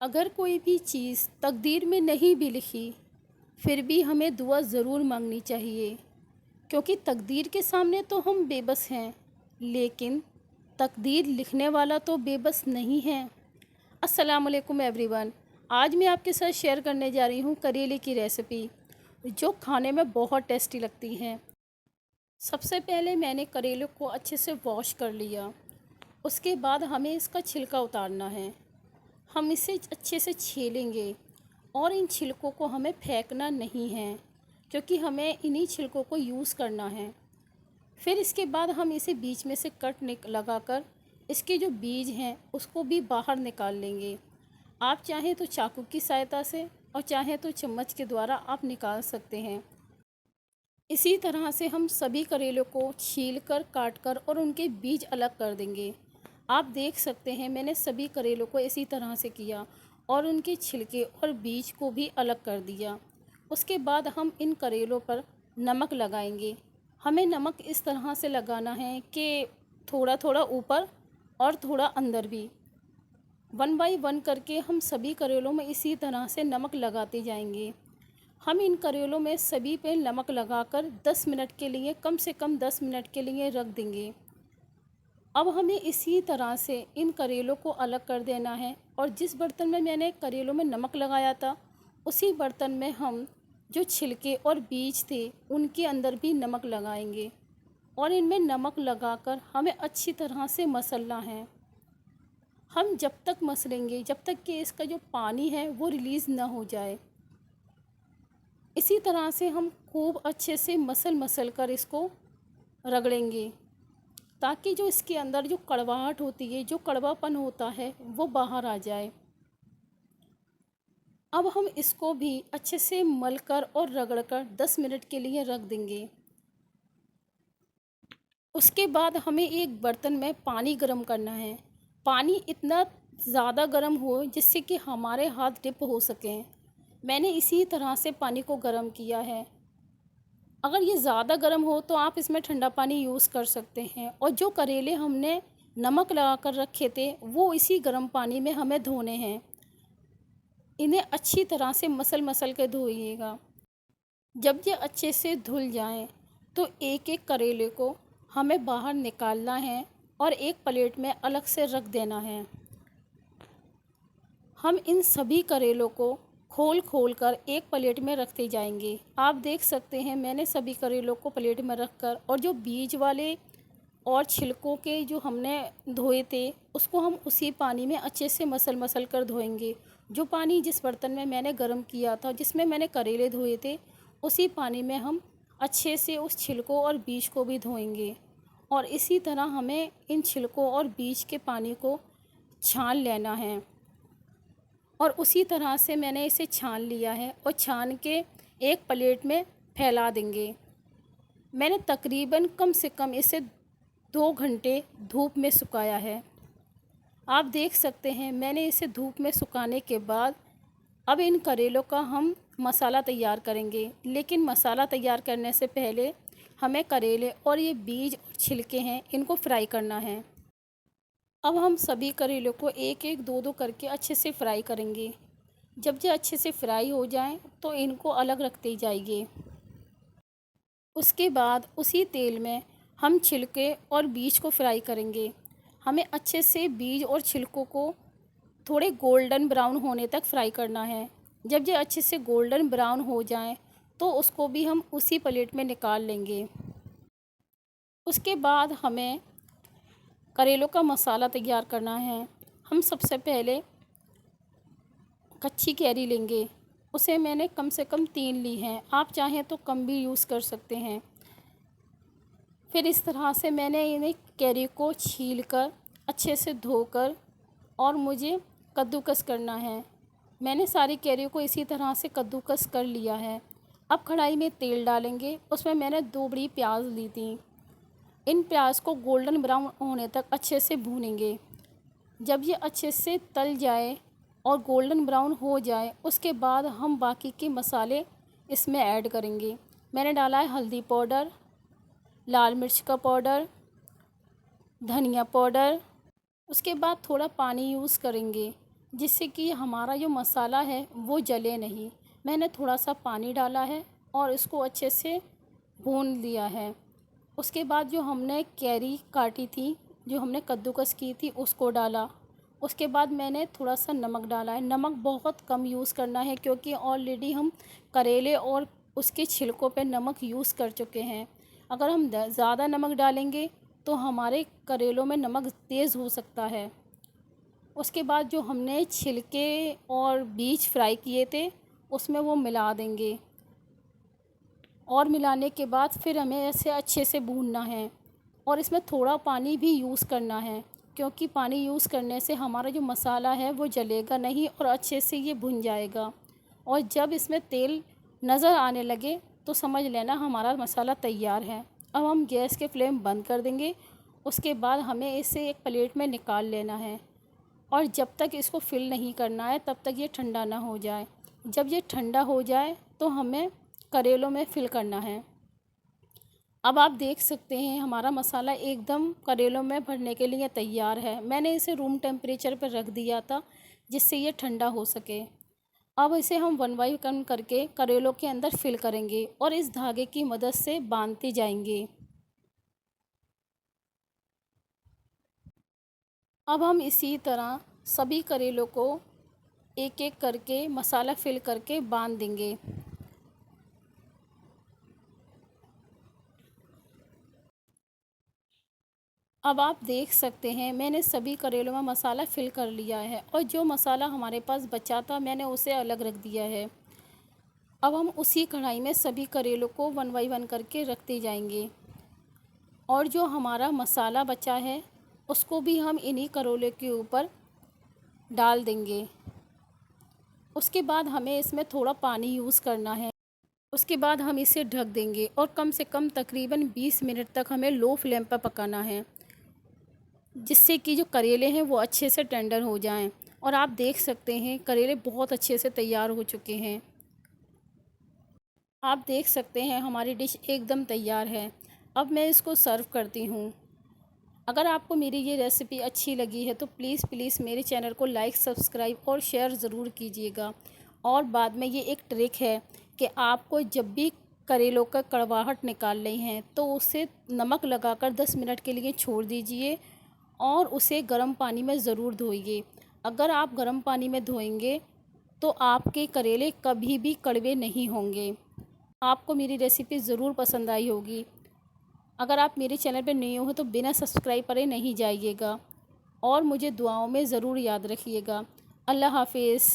अगर कोई भी चीज़ तकदीर में नहीं भी लिखी, फिर भी हमें दुआ ज़रूर मांगनी चाहिए, क्योंकि तकदीर के सामने तो हम बेबस हैं, लेकिन तकदीर लिखने वाला तो बेबस नहीं है। अस्सलाम वालेकुम एवरीवन। आज मैं आपके साथ शेयर करने जा रही हूँ करेले की रेसिपी, जो खाने में बहुत टेस्टी लगती है। सबसे पहले मैंने करेले को अच्छे से वॉश कर लिया। उसके बाद हमें इसका छिलका उतारना है। हम इसे अच्छे से छीलेंगे और इन छिलकों को हमें फेंकना नहीं है, क्योंकि हमें इन्हीं छिलकों को यूज़ करना है। फिर इसके बाद हम इसे बीच में से लगाकर इसके जो बीज हैं उसको भी बाहर निकाल लेंगे। आप चाहें तो चाकू की सहायता से और चाहें तो चम्मच के द्वारा आप निकाल सकते हैं। इसी तरह से हम सभी करेलों को छीलकर, काटकर और उनके बीज अलग कर देंगे। आप देख सकते हैं मैंने सभी करेलों को इसी तरह से किया और उनके छिलके और बीज को भी अलग कर दिया। उसके बाद हम इन करेलों पर नमक लगाएंगे। हमें नमक इस तरह से लगाना है कि थोड़ा थोड़ा ऊपर और थोड़ा अंदर भी। 1 बाय 1 करके हम सभी करेलों में इसी तरह से नमक लगाते जाएंगे। हम इन करेलों में सभी पे नमक लगाकर 10 मिनट के लिए, कम से कम 10 मिनट के लिए रख देंगे। अब हमें इसी तरह से इन करेलों को अलग कर देना है और जिस बर्तन में मैंने करेलों में नमक लगाया था, उसी बर्तन में हम जो छिलके और बीज थे उनके अंदर भी नमक लगाएंगे और इनमें नमक लगाकर हमें अच्छी तरह से मसलना है। हम जब तक मसलेंगे जब तक कि इसका जो पानी है वो रिलीज़ ना हो जाए। इसी तरह से हम खूब अच्छे से मसल कर इसको रगड़ेंगे, ताकि जो इसके अंदर जो कड़वाहट होती है, जो कड़वापन होता है, वो बाहर आ जाए। अब हम इसको भी अच्छे से मलकर और रगड़कर 10 मिनट के लिए रख देंगे। उसके बाद हमें एक बर्तन में पानी गर्म करना है। पानी इतना ज़्यादा गर्म हो जिससे कि हमारे हाथ डिप हो सकें। मैंने इसी तरह से पानी को गर्म किया है। अगर ये ज़्यादा गर्म हो तो आप इसमें ठंडा पानी यूज़ कर सकते हैं। और जो करेले हमने नमक लगा कर रखे थे वो इसी गर्म पानी में हमें धोने हैं। इन्हें अच्छी तरह से मसल के धोइएगा। जब ये अच्छे से धुल जाएं तो एक एक करेले को हमें बाहर निकालना है और एक प्लेट में अलग से रख देना है। हम इन सभी करेलों को खोल कर एक प्लेट में रखते जाएंगे। आप देख सकते हैं मैंने सभी करेलों को प्लेट में रखकर और जो बीज वाले और छिलकों के जो हमने धोए थे उसको हम उसी पानी में अच्छे से मसल कर धोएंगे। जो पानी जिस बर्तन में मैंने गर्म किया था, जिसमें मैंने करेले धोए थे, उसी पानी में हम अच्छे से उस छिलकों और बीज को भी धोएंगे। और इसी तरह हमें इन छिलकों और बीज के पानी को छान लेना है। और उसी तरह से मैंने इसे छान लिया है और छान के एक प्लेट में फैला देंगे। मैंने तकरीबन कम से कम इसे 2 घंटे धूप में सुखाया है। आप देख सकते हैं मैंने इसे धूप में सुखाने के बाद अब इन करेलों का हम मसाला तैयार करेंगे। लेकिन मसाला तैयार करने से पहले हमें करेले और ये बीज और छिलके हैं इनको फ्राई करना है। अब हम सभी करेलों को एक एक दो दो करके अच्छे से फ्राई करेंगे। जब ये अच्छे से फ्राई हो जाएं तो इनको अलग रखते जाइए। उसके बाद उसी तेल में हम छिलके और बीज को फ्राई करेंगे। हमें अच्छे से बीज और छिलकों को थोड़े गोल्डन ब्राउन होने तक फ्राई करना है। जब ये अच्छे से गोल्डन ब्राउन हो जाएं तो उसको भी हम उसी प्लेट में निकाल लेंगे। उसके बाद हमें करेलों का मसाला तैयार करना है। हम सबसे पहले कच्ची कैरी लेंगे। उसे मैंने कम से कम 3 ली हैं, आप चाहें तो कम भी यूज़ कर सकते हैं। फिर इस तरह से मैंने इन्हें कैरी को छीलकर अच्छे से धोकर और मुझे कद्दूकस करना है। मैंने सारी कैरी को इसी तरह से कद्दूकस कर लिया है। अब कढ़ाई में तेल डालेंगे। उसमें मैंने 2 बड़ी प्याज ली थी। इन प्याज को गोल्डन ब्राउन होने तक अच्छे से भूनेंगे। जब ये अच्छे से तल जाए और गोल्डन ब्राउन हो जाए उसके बाद हम बाकी के मसाले इसमें ऐड करेंगे। मैंने डाला है हल्दी पाउडर, लाल मिर्च का पाउडर, धनिया पाउडर। उसके बाद थोड़ा पानी यूज़ करेंगे जिससे कि हमारा जो मसाला है वो जले नहीं। मैंने थोड़ा सा पानी डाला है और इसको अच्छे से भून लिया है। उसके बाद जो हमने कैरी काटी थी, जो हमने कद्दूकस की थी, उसको डाला। उसके बाद मैंने थोड़ा सा नमक डाला है। नमक बहुत कम यूज़ करना है क्योंकि ऑलरेडी हम करेले और उसके छिलकों पे नमक यूज़ कर चुके हैं। अगर हम ज़्यादा नमक डालेंगे तो हमारे करेलों में नमक तेज़ हो सकता है। उसके बाद जो हमने छिलके और बीज फ्राई किए थे उसमें वो मिला देंगे और मिलाने के बाद फिर हमें ऐसे अच्छे से भूनना है। और इसमें थोड़ा पानी भी यूज़ करना है क्योंकि पानी यूज़ करने से हमारा जो मसाला है वो जलेगा नहीं और अच्छे से ये भुन जाएगा। और जब इसमें तेल नज़र आने लगे तो समझ लेना हमारा मसाला तैयार है। अब हम गैस के फ्लेम बंद कर देंगे। उसके बाद हमें इसे एक प्लेट में निकाल लेना है और जब तक इसको फिल नहीं करना है तब तक ये ठंडा ना हो जाए। जब ये ठंडा हो जाए तो हमें करेलों में फिल करना है। अब आप देख सकते हैं हमारा मसाला एकदम करेलों में भरने के लिए तैयार है। मैंने इसे रूम टेम्परेचर पर रख दिया था जिससे ये ठंडा हो सके। अब इसे हम 1 बाय 1 करके करेलों के अंदर फिल करेंगे और इस धागे की मदद से बांधते जाएंगे। अब हम इसी तरह सभी करेलों को एक एक करके मसाला फिल करके बांध देंगे। अब आप देख सकते हैं मैंने सभी करेलों में मसाला फिल कर लिया है और जो मसाला हमारे पास बचा था मैंने उसे अलग रख दिया है। अब हम उसी कढ़ाई में सभी करेलों को 1 बाय 1 करके रखते जाएंगे और जो हमारा मसाला बचा है उसको भी हम इन्हीं करेलों के ऊपर डाल देंगे। उसके बाद हमें इसमें थोड़ा पानी यूज़ करना है। उसके बाद हम इसे ढक देंगे और कम से कम तकरीबन 20 मिनट तक हमें लो फ्लेम पर पकाना है जिससे कि जो करेले हैं वो अच्छे से टेंडर हो जाएं। और आप देख सकते हैं करेले बहुत अच्छे से तैयार हो चुके हैं। आप देख सकते हैं हमारी डिश एकदम तैयार है। अब मैं इसको सर्व करती हूँ। अगर आपको मेरी ये रेसिपी अच्छी लगी है तो प्लीज़ प्लीज़ मेरे चैनल को लाइक सब्सक्राइब और शेयर ज़रूर कीजिएगा। और बाद में ये एक ट्रिक है कि आपको जब भी करेलों का कड़वाहट निकाल रही हैं तो उसे नमक लगाकर 10 मिनट के लिए छोड़ दीजिए और उसे गर्म पानी में ज़रूर धोइए। अगर आप गर्म पानी में धोएंगे तो आपके करेले कभी भी कड़वे नहीं होंगे। आपको मेरी रेसिपी ज़रूर पसंद आई होगी। अगर आप मेरे चैनल पर नए हो तो बिना सब्सक्राइब करे नहीं जाइएगा और मुझे दुआओं में ज़रूर याद रखिएगा। अल्लाह हाफिज़।